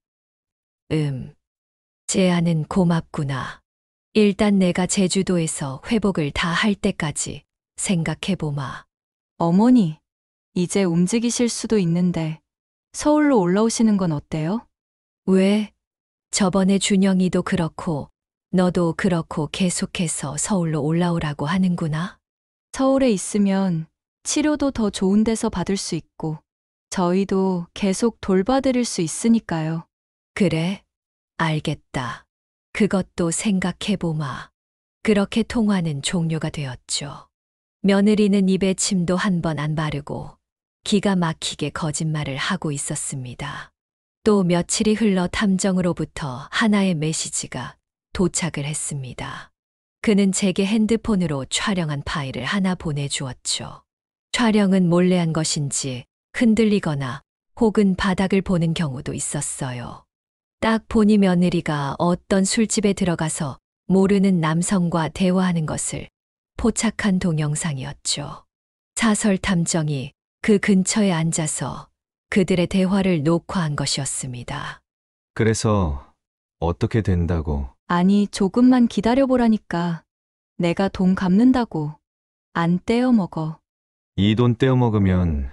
제안은 고맙구나. 일단 내가 제주도에서 회복을 다 할 때까지 생각해보마. 어머니, 이제 움직이실 수도 있는데 서울로 올라오시는 건 어때요? 왜? 저번에 준영이도 그렇고 너도 그렇고 계속해서 서울로 올라오라고 하는구나. 서울에 있으면 치료도 더 좋은 데서 받을 수 있고 저희도 계속 돌봐드릴 수 있으니까요. 그래? 알겠다. 그것도 생각해보마. 그렇게 통화는 종료가 되었죠. 며느리는 입에 침도 한 번 안 바르고 기가 막히게 거짓말을 하고 있었습니다. 또 며칠이 흘러 탐정으로부터 하나의 메시지가 도착을 했습니다. 그는 제게 핸드폰으로 촬영한 파일을 하나 보내주었죠. 촬영은 몰래 한 것인지 흔들리거나 혹은 바닥을 보는 경우도 있었어요. 딱 보니 며느리가 어떤 술집에 들어가서 모르는 남성과 대화하는 것을 포착한 동영상이었죠. 사설 탐정이 그 근처에 앉아서 그들의 대화를 녹화한 것이었습니다. 그래서 어떻게 된다고? 아니, 조금만 기다려보라니까. 내가 돈 갚는다고. 안 떼어먹어. 이 돈 떼어먹으면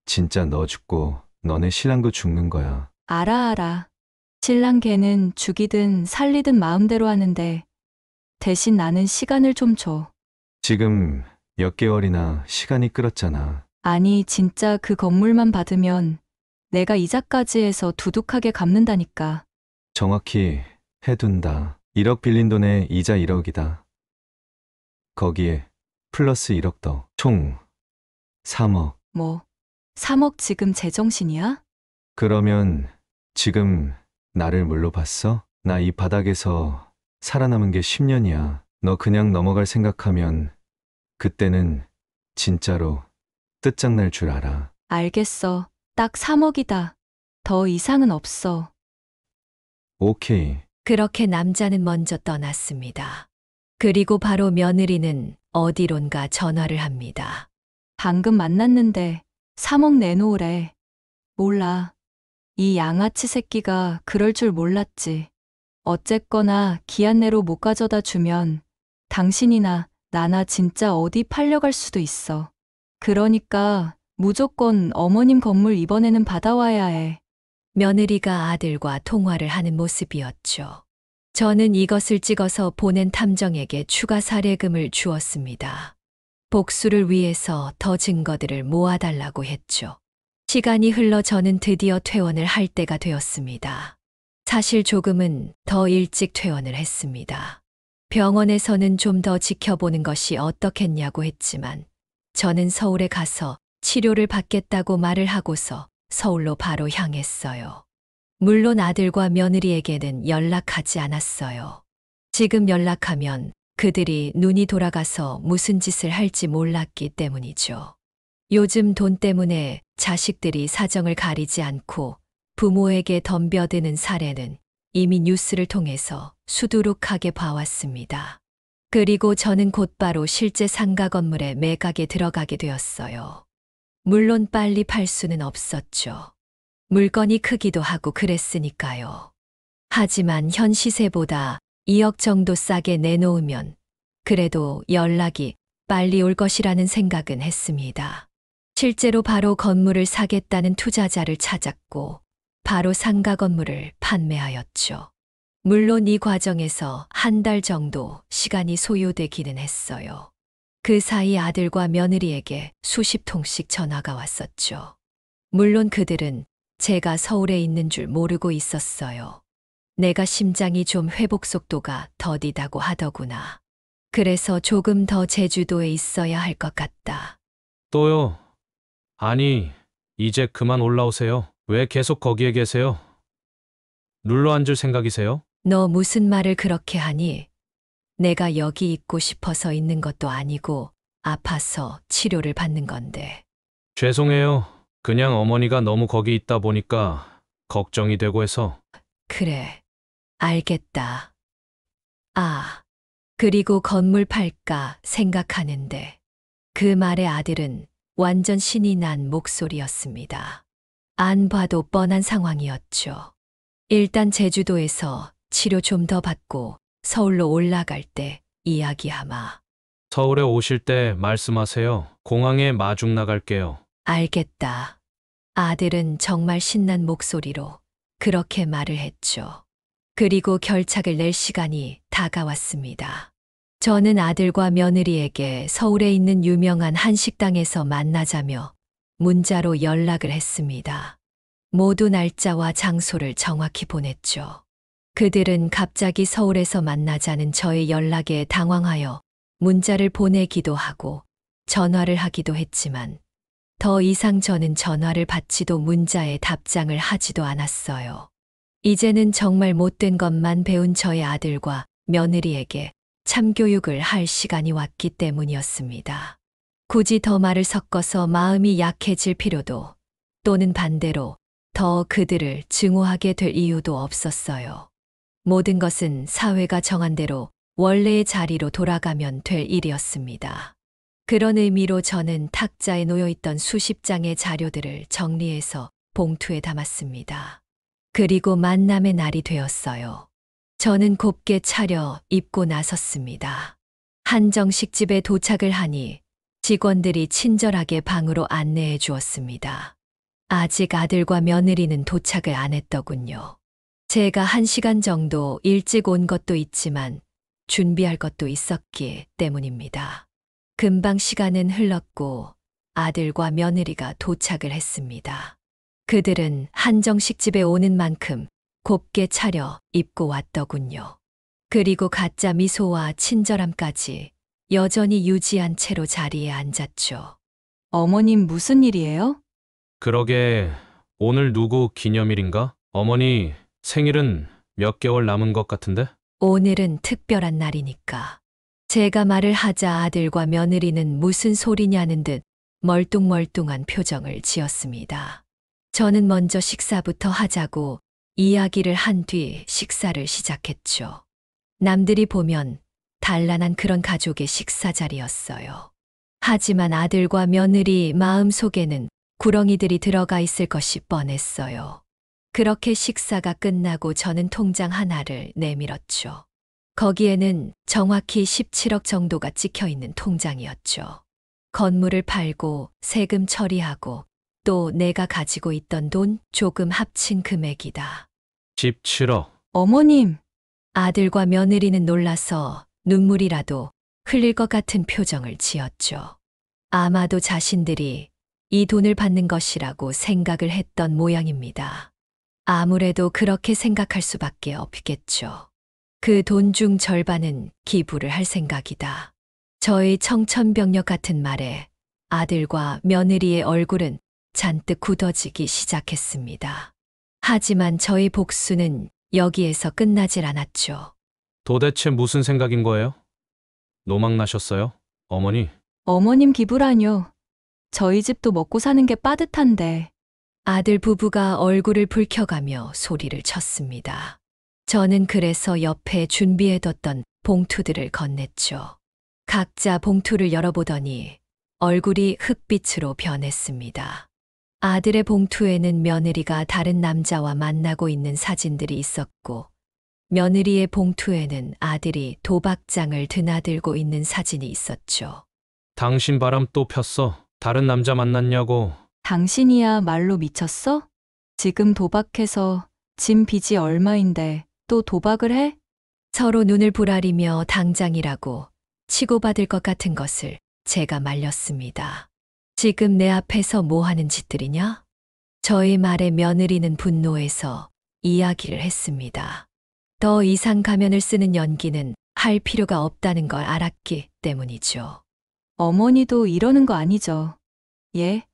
진짜 너 죽고 너네 신랑도 죽는 거야. 알아. 신랑 걔는 죽이든 살리든 마음대로 하는데 대신 나는 시간을 좀 줘. 지금 몇 개월이나 시간이 끌었잖아. 아니, 진짜 그 건물만 받으면 내가 이자까지 해서 두둑하게 갚는다니까. 정확히 해둔다. 1억 빌린 돈에 이자 1억이다. 거기에 플러스 1억 더. 총 3억. 뭐, 3억 지금 제정신이야? 그러면 지금 나를 뭘로 봤어? 나 이 바닥에서 살아남은 게 10년이야. 너 그냥 넘어갈 생각하면 그때는 진짜로 끝장날 줄 알아. 알겠어. 딱 3억이다. 더 이상은 없어. 오케이. 그렇게 남자는 먼저 떠났습니다. 그리고 바로 며느리는 어디론가 전화를 합니다. 방금 만났는데 3억 내놓으래. 몰라. 이 양아치 새끼가 그럴 줄 몰랐지. 어쨌거나 기한 내로 못 가져다 주면 당신이나 나나 진짜 어디 팔려갈 수도 있어. 그러니까 무조건 어머님 건물 이번에는 받아와야 해. 며느리가 아들과 통화를 하는 모습이었죠. 저는 이것을 찍어서 보낸 탐정에게 추가 사례금을 주었습니다. 복수를 위해서 더 증거들을 모아달라고 했죠. 시간이 흘러 저는 드디어 퇴원을 할 때가 되었습니다. 사실 조금은 더 일찍 퇴원을 했습니다. 병원에서는 좀 더 지켜보는 것이 어떻겠냐고 했지만 저는 서울에 가서 치료를 받겠다고 말을 하고서 서울로 바로 향했어요. 물론 아들과 며느리에게는 연락하지 않았어요. 지금 연락하면 그들이 눈이 돌아가서 무슨 짓을 할지 몰랐기 때문이죠. 요즘 돈 때문에 자식들이 사정을 가리지 않고 부모에게 덤벼드는 사례는 이미 뉴스를 통해서 수두룩하게 봐왔습니다. 그리고 저는 곧바로 실제 상가 건물의 매각에 들어가게 되었어요. 물론 빨리 팔 수는 없었죠. 물건이 크기도 하고 그랬으니까요. 하지만 현 시세보다 2억 정도 싸게 내놓으면 그래도 연락이 빨리 올 것이라는 생각은 했습니다. 실제로 바로 건물을 사겠다는 투자자를 찾았고 바로 상가 건물을 판매하였죠. 물론 이 과정에서 한 달 정도 시간이 소요되기는 했어요. 그 사이 아들과 며느리에게 수십 통씩 전화가 왔었죠. 물론 그들은 제가 서울에 있는 줄 모르고 있었어요. 내가 심장이 좀 회복 속도가 더디다고 하더구나. 그래서 조금 더 제주도에 있어야 할 것 같다. 또요? 아니, 이제 그만 올라오세요. 왜 계속 거기에 계세요? 눌러 앉을 생각이세요? 너 무슨 말을 그렇게 하니? 내가 여기 있고 싶어서 있는 것도 아니고 아파서 치료를 받는 건데. 죄송해요. 그냥 어머니가 너무 거기 있다 보니까 걱정이 되고 해서. 그래, 알겠다. 아, 그리고 건물 팔까 생각하는데. 그 말에 아들은 완전 신이 난 목소리였습니다. 안 봐도 뻔한 상황이었죠. 일단 제주도에서 치료 좀 더 받고 서울로 올라갈 때 이야기하마. 서울에 오실 때 말씀하세요. 공항에 마중 나갈게요. 알겠다. 아들은 정말 신난 목소리로 그렇게 말을 했죠. 그리고 결착을 낼 시간이 다가왔습니다. 저는 아들과 며느리에게 서울에 있는 유명한 한식당에서 만나자며 문자로 연락을 했습니다. 모두 날짜와 장소를 정확히 보냈죠. 그들은 갑자기 서울에서 만나자는 저의 연락에 당황하여 문자를 보내기도 하고 전화를 하기도 했지만 더 이상 저는 전화를 받지도 문자에 답장을 하지도 않았어요. 이제는 정말 못된 것만 배운 저의 아들과 며느리에게 참교육을 할 시간이 왔기 때문이었습니다. 굳이 더 말을 섞어서 마음이 약해질 필요도 또는 반대로 더 그들을 증오하게 될 이유도 없었어요. 모든 것은 사회가 정한 대로 원래의 자리로 돌아가면 될 일이었습니다. 그런 의미로 저는 탁자에 놓여있던 수십 장의 자료들을 정리해서 봉투에 담았습니다. 그리고 만남의 날이 되었어요. 저는 곱게 차려 입고 나섰습니다. 한정식집에 도착을 하니 직원들이 친절하게 방으로 안내해 주었습니다. 아직 아들과 며느리는 도착을 안 했더군요. 제가 1시간 정도 일찍 온 것도 있지만 준비할 것도 있었기 때문입니다. 금방 시간은 흘렀고 아들과 며느리가 도착을 했습니다. 그들은 한정식집에 오는 만큼 곱게 차려 입고 왔더군요. 그리고 가짜 미소와 친절함까지 여전히 유지한 채로 자리에 앉았죠. 어머님 무슨 일이에요? 그러게, 오늘 누구 기념일인가? 어머니 생일은 몇 개월 남은 것 같은데? 오늘은 특별한 날이니까. 제가 말을 하자 아들과 며느리는 무슨 소리냐는 듯 멀뚱멀뚱한 표정을 지었습니다. 저는 먼저 식사부터 하자고 이야기를 한 뒤 식사를 시작했죠. 남들이 보면 단란한 그런 가족의 식사 자리였어요. 하지만 아들과 며느리 마음속에는 구렁이들이 들어가 있을 것이 뻔했어요. 그렇게 식사가 끝나고 저는 통장 하나를 내밀었죠. 거기에는 정확히 17억 정도가 찍혀 있는 통장이었죠. 건물을 팔고 세금 처리하고 또 내가 가지고 있던 돈 조금 합친 금액이다. 17억. 어머님, 아들과 며느리는 놀라서 눈물이라도 흘릴 것 같은 표정을 지었죠. 아마도 자신들이 이 돈을 받는 것이라고 생각을 했던 모양입니다. 아무래도 그렇게 생각할 수밖에 없겠죠. 그 돈 중 절반은 기부를 할 생각이다. 저의 청천벽력 같은 말에 아들과 며느리의 얼굴은 잔뜩 굳어지기 시작했습니다. 하지만 저의 복수는 여기에서 끝나질 않았죠. 도대체 무슨 생각인 거예요? 노망나셨어요? 어머니? 어머님 기부라뇨. 저희 집도 먹고 사는 게 빠듯한데. 아들 부부가 얼굴을 붉혀가며 소리를 쳤습니다. 저는 그래서 옆에 준비해뒀던 봉투들을 건넸죠. 각자 봉투를 열어보더니 얼굴이 흑빛으로 변했습니다. 아들의 봉투에는 며느리가 다른 남자와 만나고 있는 사진들이 있었고, 며느리의 봉투에는 아들이 도박장을 드나들고 있는 사진이 있었죠. 당신 바람 또 폈어? 다른 남자 만났냐고. 당신이야 말로 미쳤어? 지금 도박해서 진 빚이 얼마인데 또 도박을 해? 서로 눈을 부라리며 당장이라고 치고받을 것 같은 것을 제가 말렸습니다. 지금 내 앞에서 뭐 하는 짓들이냐? 저의 말에 며느리는 분노해서 이야기를 했습니다. 더 이상 가면을 쓰는 연기는 할 필요가 없다는 걸 알았기 때문이죠. 어머니도 이러는 거 아니죠? 예?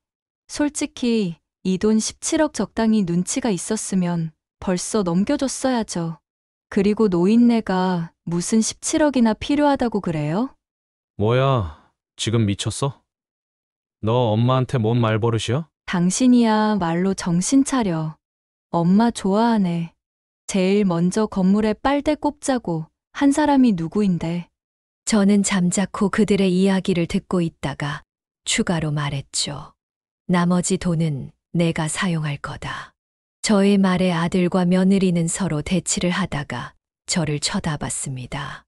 솔직히 이 돈 17억 적당히 눈치가 있었으면 벌써 넘겨줬어야죠. 그리고 노인네가 무슨 17억이나 필요하다고 그래요? 뭐야, 지금 미쳤어? 너 엄마한테 뭔 말버릇이야? 당신이야 말로 정신 차려. 엄마 좋아하네. 제일 먼저 건물에 빨대 꼽자고 한 사람이 누구인데. 저는 잠자코 그들의 이야기를 듣고 있다가 추가로 말했죠. 나머지 돈은 내가 사용할 거다. 저의 말에 아들과 며느리는 서로 대치를 하다가 저를 쳐다봤습니다.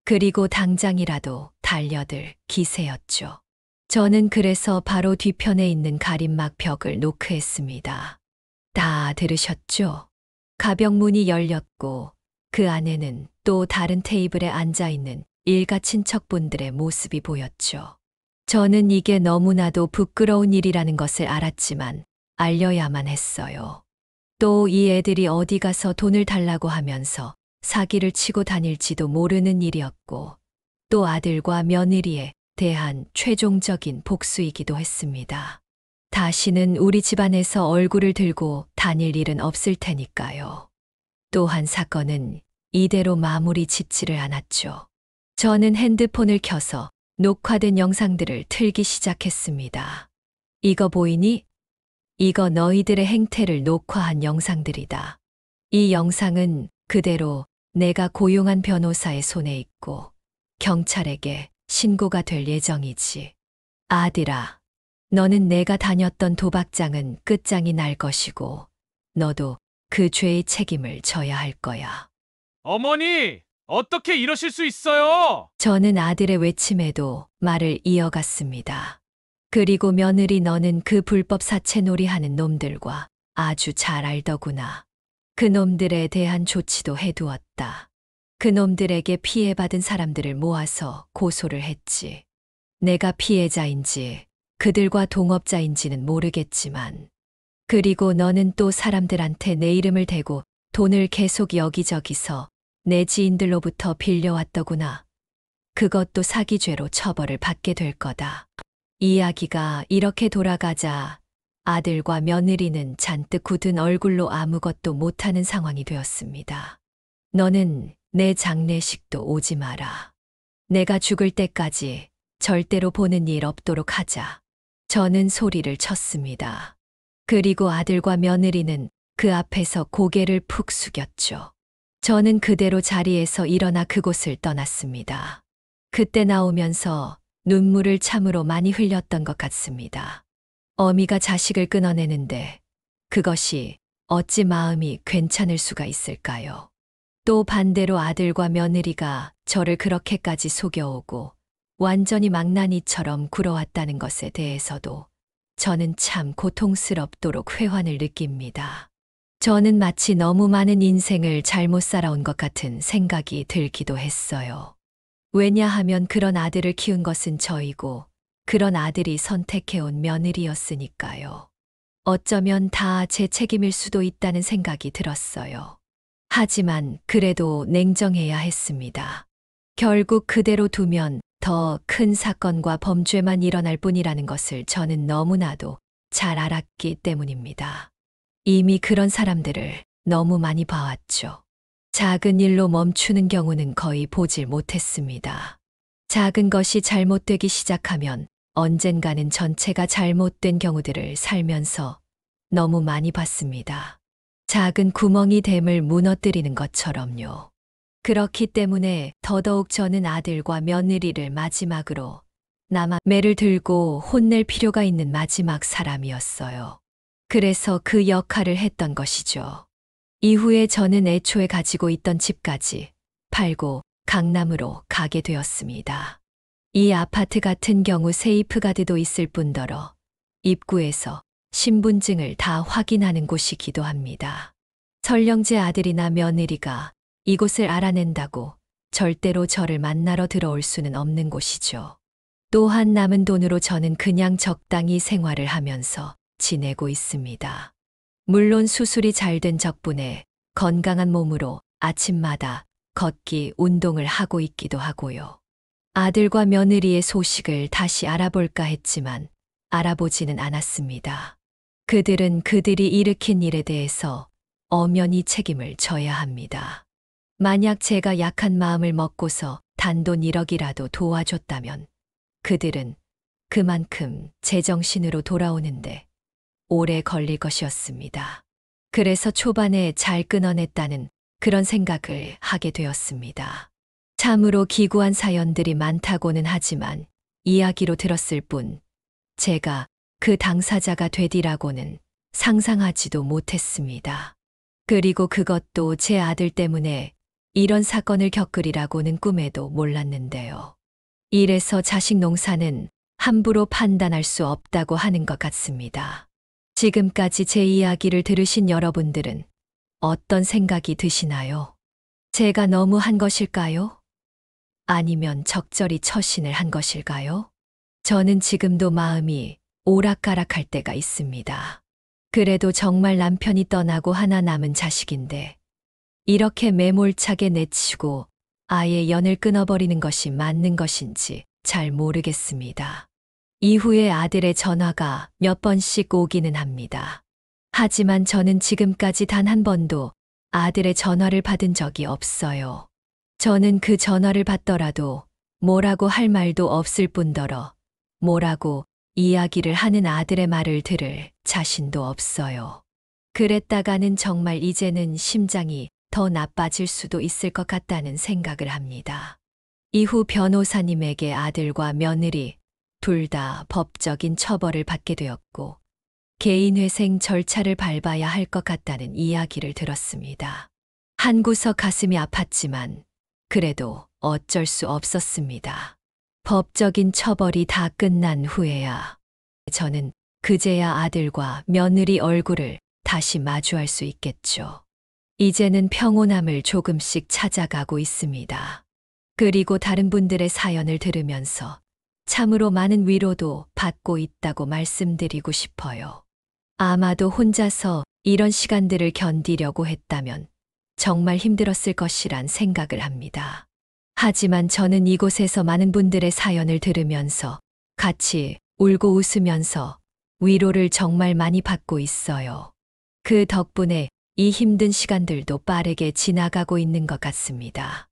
그리고 당장이라도 달려들 기세였죠. 저는 그래서 바로 뒤편에 있는 가림막 벽을 노크했습니다. 다 들으셨죠? 가벽문이 열렸고 그 안에는 또 다른 테이블에 앉아있는 일가 친척분들의 모습이 보였죠. 저는 이게 너무나도 부끄러운 일이라는 것을 알았지만 알려야만 했어요. 또 이 애들이 어디 가서 돈을 달라고 하면서 사기를 치고 다닐지도 모르는 일이었고 또 아들과 며느리에 대한 최종적인 복수이기도 했습니다. 다시는 우리 집안에서 얼굴을 들고 다닐 일은 없을 테니까요. 또한 사건은 이대로 마무리 짓지를 않았죠. 저는 핸드폰을 켜서 녹화된 영상들을 틀기 시작했습니다. 이거 보이니? 이거 너희들의 행태를 녹화한 영상들이다. 이 영상은 그대로 내가 고용한 변호사의 손에 있고 경찰에게 신고가 될 예정이지. 아들아, 너는 내가 다녔던 도박장은 끝장이 날 것이고 너도 그 죄의 책임을 져야 할 거야. 어머니! 어떻게 이러실 수 있어요? 저는 아들의 외침에도 말을 이어갔습니다. 그리고 며느리 너는 그 불법 사채놀이 하는 놈들과 아주 잘 알더구나. 그 놈들에 대한 조치도 해두었다. 그 놈들에게 피해받은 사람들을 모아서 고소를 했지. 내가 피해자인지 그들과 동업자인지는 모르겠지만. 그리고 너는 또 사람들한테 내 이름을 대고 돈을 계속 여기저기서 내 지인들로부터 빌려왔더구나. 그것도 사기죄로 처벌을 받게 될 거다. 이야기가 이렇게 돌아가자 아들과 며느리는 잔뜩 굳은 얼굴로 아무것도 못하는 상황이 되었습니다. 너는 내 장례식도 오지 마라. 내가 죽을 때까지 절대로 보는 일 없도록 하자. 저는 소리를 쳤습니다. 그리고 아들과 며느리는 그 앞에서 고개를 푹 숙였죠. 저는 그대로 자리에서 일어나 그곳을 떠났습니다. 그때 나오면서 눈물을 참으로 많이 흘렸던 것 같습니다. 어미가 자식을 끊어내는데 그것이 어찌 마음이 괜찮을 수가 있을까요? 또 반대로 아들과 며느리가 저를 그렇게까지 속여오고 완전히 망나니처럼 굴어왔다는 것에 대해서도 저는 참 고통스럽도록 회환을 느낍니다. 저는 마치 너무 많은 인생을 잘못 살아온 것 같은 생각이 들기도 했어요. 왜냐하면 그런 아들을 키운 것은 저이고 그런 아들이 선택해온 며느리였으니까요. 어쩌면 다 제 책임일 수도 있다는 생각이 들었어요. 하지만 그래도 냉정해야 했습니다. 결국 그대로 두면 더 큰 사건과 범죄만 일어날 뿐이라는 것을 저는 너무나도 잘 알았기 때문입니다. 이미 그런 사람들을 너무 많이 봐왔죠. 작은 일로 멈추는 경우는 거의 보질 못했습니다. 작은 것이 잘못되기 시작하면 언젠가는 전체가 잘못된 경우들을 살면서 너무 많이 봤습니다. 작은 구멍이 댐을 무너뜨리는 것처럼요. 그렇기 때문에 더더욱 저는 아들과 며느리를 마지막으로 남아 매를 들고 혼낼 필요가 있는 마지막 사람이었어요. 그래서 그 역할을 했던 것이죠. 이후에 저는 애초에 가지고 있던 집까지 팔고 강남으로 가게 되었습니다. 이 아파트 같은 경우 세이프가드도 있을 뿐더러 입구에서 신분증을 다 확인하는 곳이기도 합니다. 설령 제 아들이나 며느리가 이곳을 알아낸다고 절대로 저를 만나러 들어올 수는 없는 곳이죠. 또한 남은 돈으로 저는 그냥 적당히 생활을 하면서 지내고 있습니다. 물론 수술이 잘 된 덕분에 건강한 몸으로 아침마다 걷기 운동을 하고 있기도 하고요. 아들과 며느리의 소식을 다시 알아볼까 했지만 알아보지는 않았습니다. 그들은 그들이 일으킨 일에 대해서 엄연히 책임을 져야 합니다. 만약 제가 약한 마음을 먹고서 단돈 1억이라도 도와줬다면 그들은 그만큼 제정신으로 돌아오는데 오래 걸릴 것이었습니다. 그래서 초반에 잘 끊어냈다는 그런 생각을 하게 되었습니다. 참으로 기구한 사연들이 많다고는 하지만 이야기로 들었을 뿐 제가 그 당사자가 되리라고는 상상하지도 못했습니다. 그리고 그것도 제 아들 때문에 이런 사건을 겪으리라고는 꿈에도 몰랐는데요. 이래서 자식 농사는 함부로 판단할 수 없다고 하는 것 같습니다. 지금까지 제 이야기를 들으신 여러분들은 어떤 생각이 드시나요? 제가 너무 한 것일까요? 아니면 적절히 처신을 한 것일까요? 저는 지금도 마음이 오락가락할 때가 있습니다. 그래도 정말 남편이 떠나고 하나 남은 자식인데 이렇게 매몰차게 내치고 아예 연을 끊어버리는 것이 맞는 것인지 잘 모르겠습니다. 이후에 아들의 전화가 몇 번씩 오기는 합니다. 하지만 저는 지금까지 단 한 번도 아들의 전화를 받은 적이 없어요. 저는 그 전화를 받더라도 뭐라고 할 말도 없을 뿐더러 뭐라고 이야기를 하는 아들의 말을 들을 자신도 없어요. 그랬다가는 정말 이제는 심장이 더 나빠질 수도 있을 것 같다는 생각을 합니다. 이후 변호사님에게 아들과 며느리 둘 다 법적인 처벌을 받게 되었고 개인회생 절차를 밟아야 할 것 같다는 이야기를 들었습니다. 한구석 가슴이 아팠지만 그래도 어쩔 수 없었습니다. 법적인 처벌이 다 끝난 후에야 저는 그제야 아들과 며느리 얼굴을 다시 마주할 수 있겠죠. 이제는 평온함을 조금씩 찾아가고 있습니다. 그리고 다른 분들의 사연을 들으면서 참으로 많은 위로도 받고 있다고 말씀드리고 싶어요. 아마도 혼자서 이런 시간들을 견디려고 했다면 정말 힘들었을 것이란 생각을 합니다. 하지만 저는 이곳에서 많은 분들의 사연을 들으면서 같이 울고 웃으면서 위로를 정말 많이 받고 있어요. 그 덕분에 이 힘든 시간들도 빠르게 지나가고 있는 것 같습니다.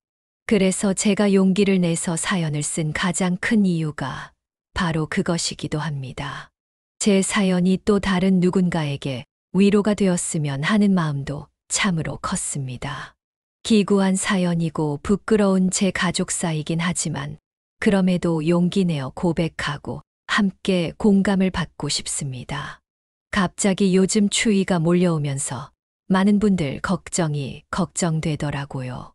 그래서 제가 용기를 내서 사연을 쓴 가장 큰 이유가 바로 그것이기도 합니다. 제 사연이 또 다른 누군가에게 위로가 되었으면 하는 마음도 참으로 컸습니다. 기구한 사연이고 부끄러운 제 가족사이긴 하지만 그럼에도 용기 내어 고백하고 함께 공감을 받고 싶습니다. 갑자기 요즘 추위가 몰려오면서 많은 분들 걱정되더라고요.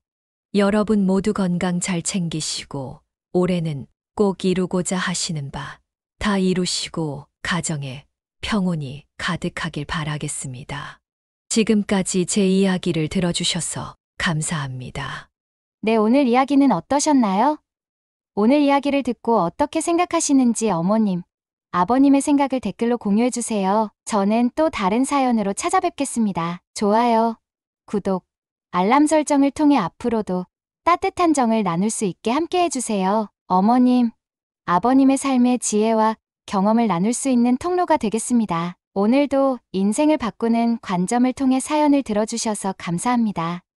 여러분 모두 건강 잘 챙기시고 올해는 꼭 이루고자 하시는 바 다 이루시고 가정에 평온이 가득하길 바라겠습니다. 지금까지 제 이야기를 들어주셔서 감사합니다. 네, 오늘 이야기는 어떠셨나요? 오늘 이야기를 듣고 어떻게 생각하시는지 어머님, 아버님의 생각을 댓글로 공유해주세요. 저는 또 다른 사연으로 찾아뵙겠습니다. 좋아요, 구독, 알람 설정을 통해 앞으로도 따뜻한 정을 나눌 수 있게 함께해주세요. 어머님, 아버님의 삶의 지혜와 경험을 나눌 수 있는 통로가 되겠습니다. 오늘도 인생을 바꾸는 관점을 통해 사연을 들어주셔서 감사합니다.